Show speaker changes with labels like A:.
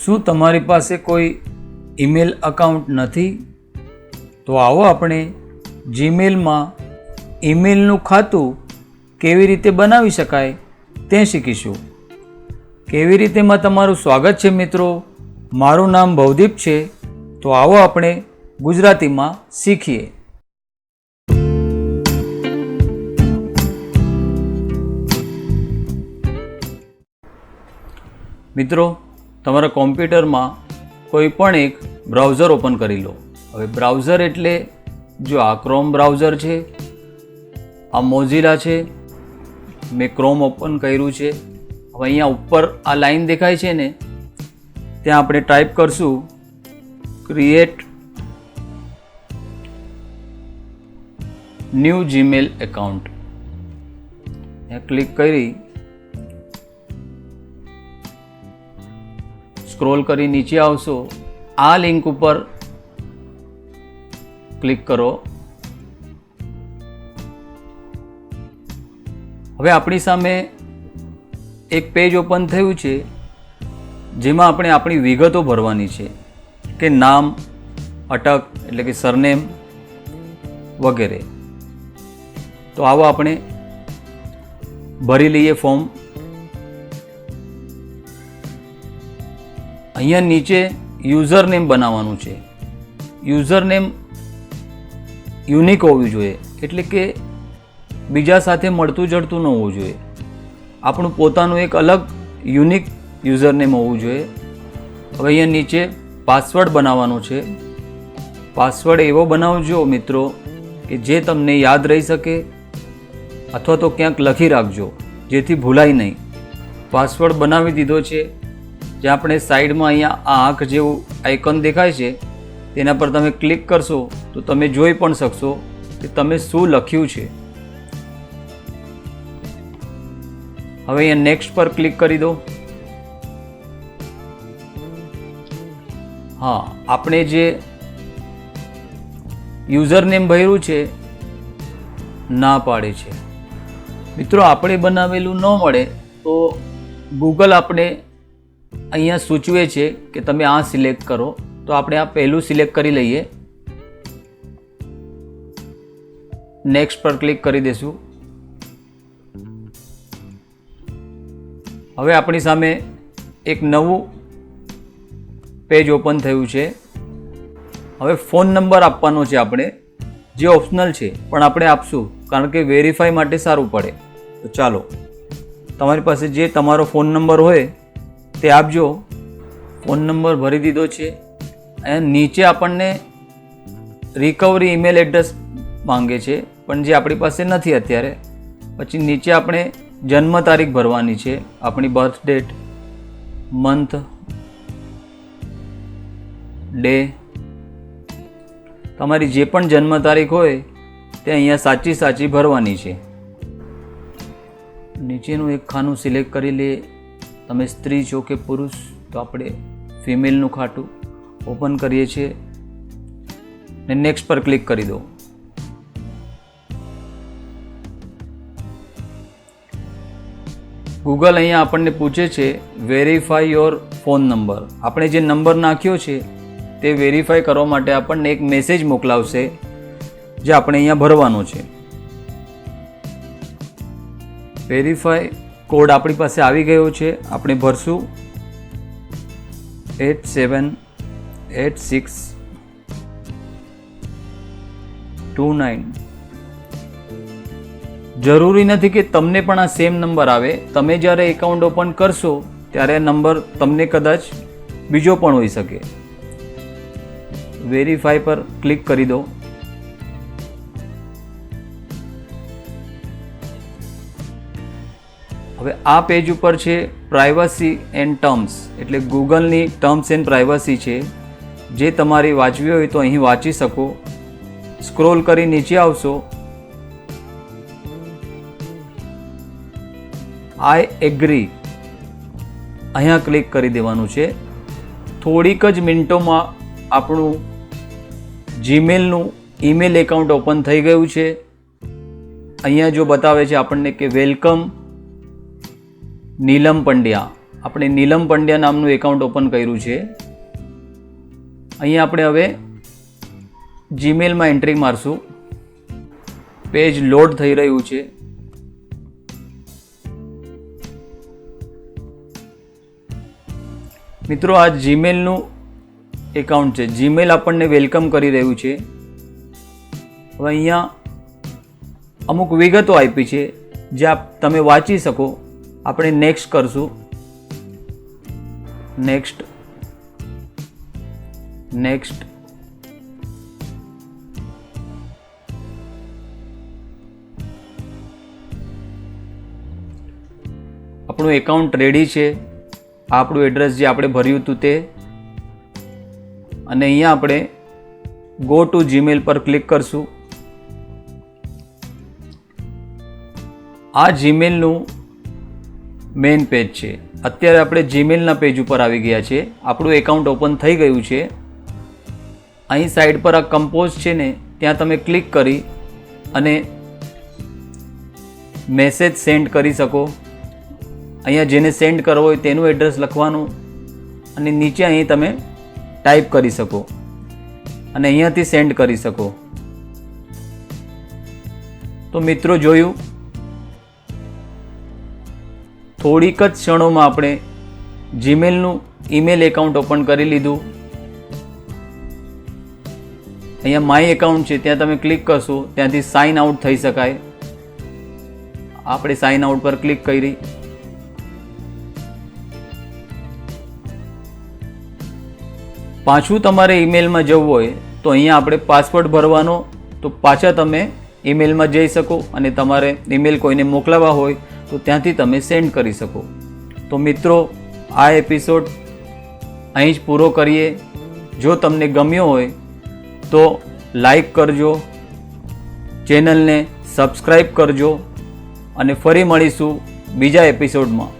A: શું તમારી પાસે કોઈ ઈમેલ અકાઉન્ટ નથી? તો આવો આપણે જીમેલમાં ઈમેલનું ખાતું કેવી રીતે બનાવી શકાય તે શીખીશું. કેવી રીતે માં તમારું સ્વાગત છે મિત્રો. મારું નામ ભવદીપ છે. તો આવો આપણે ગુજરાતીમાં શીખીએ. મિત્રો, તમારા કોમ્પ્યુટરમાં કોઈ પણ એક બ્રાઉઝર ઓપન કરી લો. હવે બ્રાઉઝર એટલે જો આ ક્રોમ બ્રાઉઝર છે, આ મોઝિલા છે. મેં ક્રોમ ઓપન કર્યું છે. હવે અહીંયા ઉપર આ લાઈન દેખાય છે ને, ત્યાં આપણે ટાઈપ કરશું ક્રિએટ ન્યૂ જીમેલ એકાઉન્ટ. ત્યાં ક્લિક કરી સ્ક્રોલ કરી નીચે આવશો. આ લિંક ઉપર ક્લિક કરો. હવે આપણી સામે એક પેજ ઓપન થયું છે, જેમાં આપણે આપણી વિગતો ભરવાની છે કે નામ, અટક એટલે કે સરનેમ વગેરે. તો આવો આપણે ભરી લઈએ ફોર્મ. અહીંયા નીચે યુઝર નેમ બનાવવાનું છે. યુઝર નેમ યુનિક હોવું જોઈએ, એટલે કે બીજા સાથે મળતું જડતું ન હોવું જોઈએ. આપણું પોતાનું એક અલગ યુનિક યુઝર નેમ હોવું જોઈએ. હવે અહીંયા નીચે પાસવર્ડ બનાવવાનો છે. પાસવર્ડ એવો બનાવજો મિત્રો કે જે તમને યાદ રહી શકે, અથવા તો ક્યાંક લખી રાખજો જેથી ભૂલાય નહીં. પાસવર્ડ બનાવી દીધો છે. જે આપણે સાઈડમાં અહીંયા આ આંખ જેવું આઇકન દેખાય છે, તેના પર તમે ક્લિક કરશો તો તમે જોઈ પણ શકશો કે તમે શું લખ્યું છે. હવે અહીંયા નેક્સ્ટ પર ક્લિક કરી દો. હા, આપણે જે યુઝર નેમ ભર્યું છે ના પાડે છે. મિત્રો, આપણે બનાવેલું ન મળે તો ગૂગલ આપણે અહીંયા સૂચવે છે કે તમે આ સિલેક્ટ કરો. તો આપણે આ પહેલું સિલેક્ટ કરી લઈએ. નેક્સ્ટ પર ક્લિક કરી દઈશું. હવે આપણી સામે એક નવું પેજ ઓપન થયું છે. હવે ફોન નંબર આપવાનો છે આપણે, જે ઓપ્શનલ છે પણ આપણે આપશું કારણ કે વેરીફાઈ માટે સારું પડે. તો ચાલો, તમારી પાસે જે તમારો ફોન નંબર હોય તે આપજો. ફોન નંબર ભરી દીધો છે. અહીંયા નીચે આપણને રિકવરી ઈમેલ એડ્રેસ માંગે છે, પણ જે આપણી પાસે નથી અત્યારે. પછી નીચે આપણે જન્મ તારીખ ભરવાની છે, આપણી બર્થ ડેટ, મંથ, ડે. તમારી જે પણ જન્મ તારીખ હોય તે અહીંયા સાચી ભરવાની છે. નીચેનું એક ખાનું સિલેક્ટ કરી લે. તમે સ્ત્રી છો કે પુરુષ, તો આપણે ફિમેલનું ખાતું ઓપન કરીએ છીએ ને નેક્સ્ટ પર ક્લિક કરી દો. ગૂગલ અહીંયા આપણને પૂછે છે વેરીફાઈ યોર ફોન નંબર. આપણે જે નંબર નાખ્યો છે તે વેરીફાઈ કરવા માટે આપણને એક મેસેજ મોકલાવશે, જે આપણે અહીંયા ભરવાનો છે. વેરીફાઈ કોડ આપણી પાસે આવી ગયો છે. આપણે ભરશું 878629. જરૂરી નથી કે તમને પણ આ સેમ નંબર આવે. તમે જ્યારે એકાઉન્ટ ઓપન કરશો ત્યારે આ નંબર તમને કદાચ બીજો પણ હોઈ શકે. વેરીફાઈ પર ક્લિક કરી દો. હવે આ પેજ ઉપર છે પ્રાઇવસી એન્ડ ટર્મ્સ, એટલે ગૂગલની ટર્મ્સ એન્ડ પ્રાઇવસી છે, જે તમારી વાંચવી હોય તો અહીં વાંચી શકો. સ્ક્રોલ કરી નીચે આવશો. આઈ એગ્રી અહીંયા ક્લિક કરી દેવાનું છે. થોડીક જ મિનિટોમાં આપણું જીમેલનું ઈમેલ એકાઉન્ટ ઓપન થઈ ગયું છે. અહીંયા જો બતાવે છે આપણને કે વેલકમ નીલમ પંડ્યા, આપણે નીલમ પંડ્યા નામનું એકાઉન્ટ ઓપન કર્યું છે. અહીંયા આપણે હવે જીમેલમાં એન્ટ્રી મારશું. પેજ લોડ થઈ રહ્યું છે. મિત્રો, આ જીમેલનું એકાઉન્ટ છે. જીમેલ આપણને વેલકમ કરી રહ્યું છે. હવે અહીંયા અમુક વિગતો આપી છે જે તમે વાંચી શકો. આપણે નેક્સ્ટ કરશું. નેક્સ્ટ આપણું એકાઉન્ટ રેડી છે. આપણું એડ્રેસ જે આપણે ભર્યું હતું તે, અને અહીંયા આપણે ગો ટુ જીમેલ પર ક્લિક કરશું. આ જીમેલનું મેઇન પેજ છે. અત્યારે આપણે જીમેલના પેજ ઉપર આવી ગયા છે. આપણું એકાઉન્ટ ઓપન થઈ ગયું છે. અહીં સાઈડ પર આ કમ્પોઝ છે ને, ત્યાં તમે ક્લિક કરી અને મેસેજ સેન્ડ કરી શકો. અહીંયા જેને સેન્ડ કરવો હોય તેનું એડ્રેસ લખવાનું અને નીચે અહીં તમે ટાઈપ કરી શકો અને અહીંયાથી સેન્ડ કરી શકો. તો મિત્રો, જોયું, થોડીક જ ક્ષણોમાં આપણે જીમેલનું ઈમેલ એકાઉન્ટ ઓપન કરી લીધું. અહીંયા માય એકાઉન્ટ છે, ત્યાં તમે ક્લિક કરશો, ત્યાંથી સાઇન આઉટ થઈ શકાય. આપણે સાઇન આઉટ પર ક્લિક કરી. પાછું તમારે ઈમેલમાં જવું હોય તો અહીંયા આપણે પાસવર્ડ ભરવાનો, તો પાછા તમે ઈમેલમાં જઈ શકો અને તમારે ઈમેલ કોઈને મોકલાવવા હોય તો ત્યાંથી તમે સેન્ડ કરી શકો. તો મિત્રો, આ એપિસોડ અહીં જ પૂરો કરીએ. જો તમને ગમ્યો હોય તો લાઈક કરજો, ચેનલને સબસ્ક્રાઈબ કરજો અને ફરી મળીશું બીજા એપિસોડમાં.